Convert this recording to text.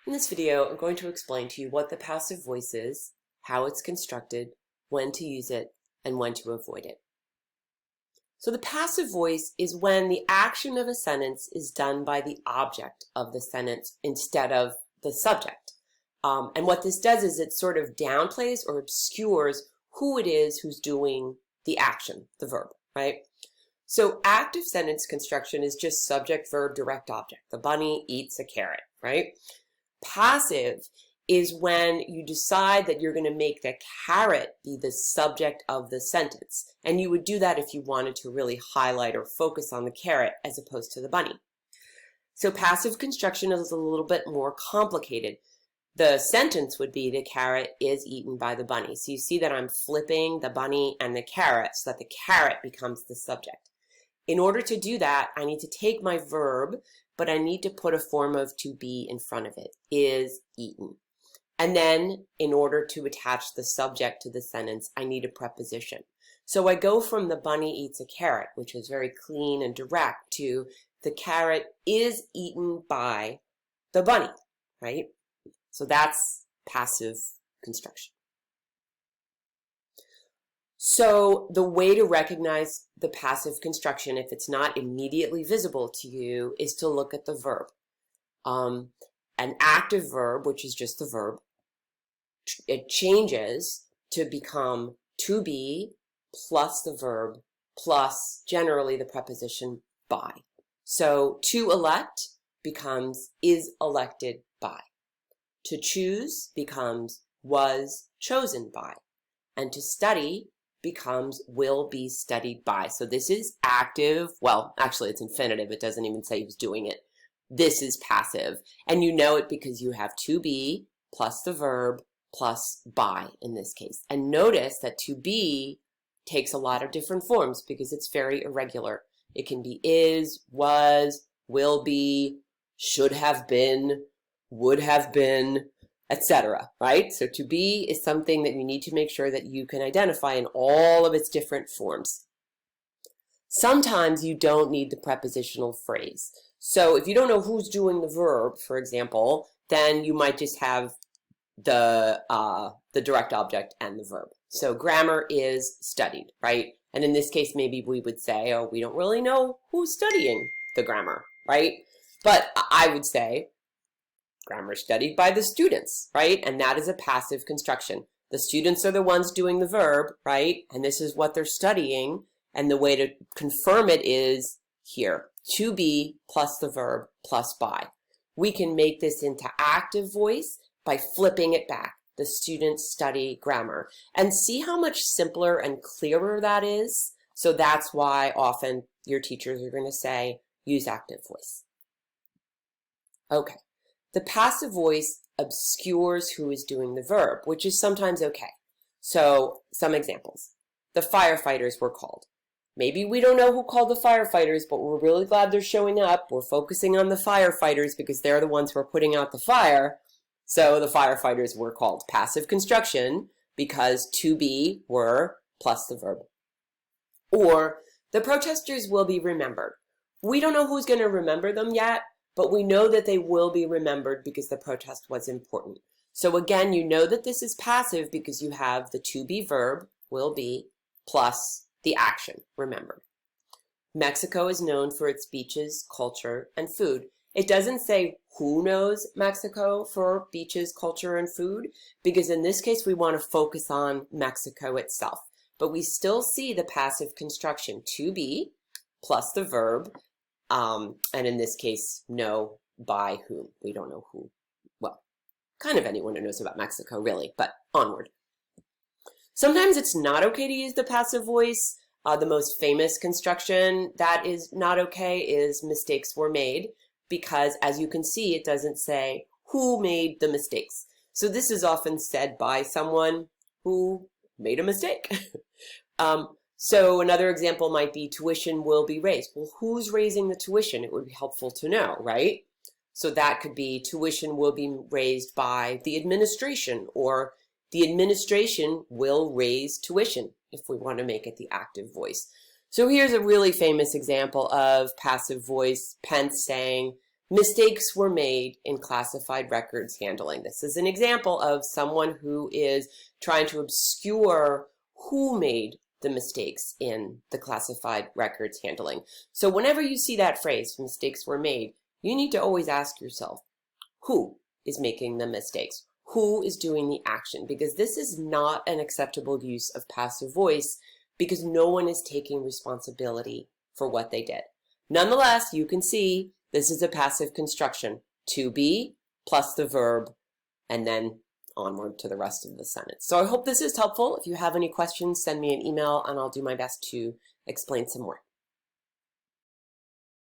In this video, I'm going to explain to you what the passive voice is, how it's constructed, when to use it, and when to avoid it. So the passive voice is when the action of a sentence is done by the object of the sentence instead of the subject. And what this does is it sort of downplays or obscures who it is who's doing the action, the verb, right? So active sentence construction is just subject, verb, direct object. The bunny eats a carrot, right? Passive is when you decide that you're going to make the carrot be the subject of the sentence. And you would do that if you wanted to really highlight or focus on the carrot as opposed to the bunny. So passive construction is a little bit more complicated. The sentence would be the carrot is eaten by the bunny. So you see that I'm flipping the bunny and the carrot so that the carrot becomes the subject. In order to do that, I need to take my verb, but I need to put a form of to be in front of it, is eaten. And then in order to attach the subject to the sentence, I need a preposition. So I go from the bunny eats a carrot, which is very clean and direct, to the carrot is eaten by the bunny, right? So that's passive construction. So the way to recognize the passive construction, if it's not immediately visible to you, is to look at the verb. An active verb, which is just the verb, it changes to become to be plus the verb plus generally the preposition by. So to elect becomes is elected by. To choose becomes was chosen by. And to study becomes will be studied by. So this is active. Well, actually it's infinitive. It doesn't even say who's doing it. This is passive. And you know it because you have to be plus the verb plus by in this case. And notice that to be takes a lot of different forms because it's very irregular. It can be is, was, will be, should have been, would have been, etc., right? So to be is something that you need to make sure that you can identify in all of its different forms. Sometimes you don't need the prepositional phrase. So if you don't know who's doing the verb, for example, then you might just have the direct object and the verb. So grammar is studied, right? And in this case, maybe we would say, oh, we don't really know who's studying the grammar, right? But I would say, grammar is studied by the students, right? And that is a passive construction. The students are the ones doing the verb, right? And this is what they're studying. And the way to confirm it is here, to be plus the verb plus by. We can make this into active voice by flipping it back. The students study grammar. And see how much simpler and clearer that is? So that's why often your teachers are going to say, use active voice. Okay. The passive voice obscures who is doing the verb, which is sometimes okay. So some examples. The firefighters were called. Maybe we don't know who called the firefighters, but we're really glad they're showing up. We're focusing on the firefighters because they're the ones who are putting out the fire. So the firefighters were called. Passive construction because to be were plus the verb. Or the protesters will be remembered. We don't know who's going to remember them yet, but we know that they will be remembered because the protest was important. So again, you know that this is passive because you have the to be verb, will be, plus the action, remembered. Mexico is known for its beaches, culture, and food. It doesn't say who knows Mexico for beaches, culture, and food, because in this case, we want to focus on Mexico itself. But we still see the passive construction, to be, plus the verb, and in this case, know by whom. We don't know who. Well, kind of anyone who knows about Mexico, really, but onward. Sometimes it's not okay to use the passive voice. The most famous construction that is not okay is mistakes were made, because as you can see, it doesn't say who made the mistakes. So this is often said by someone who made a mistake. So another example might be tuition will be raised. Well, who's raising the tuition? It would be helpful to know, right? So that could be tuition will be raised by the administration, or the administration will raise tuition if we want to make it the active voice. So here's a really famous example of passive voice, Pence saying Mistakes were made in classified records handling. This is an example of someone who is trying to obscure who made the mistakes in the classified records handling. So whenever you see that phrase, mistakes were made, you need to always ask yourself, who is making the mistakes? Who is doing the action? Because this is not an acceptable use of passive voice because no one is taking responsibility for what they did. Nonetheless, you can see this is a passive construction. To be plus the verb and then onward to the rest of the sentence. So I hope this is helpful. If you have any questions, send me an email and I'll do my best to explain some more.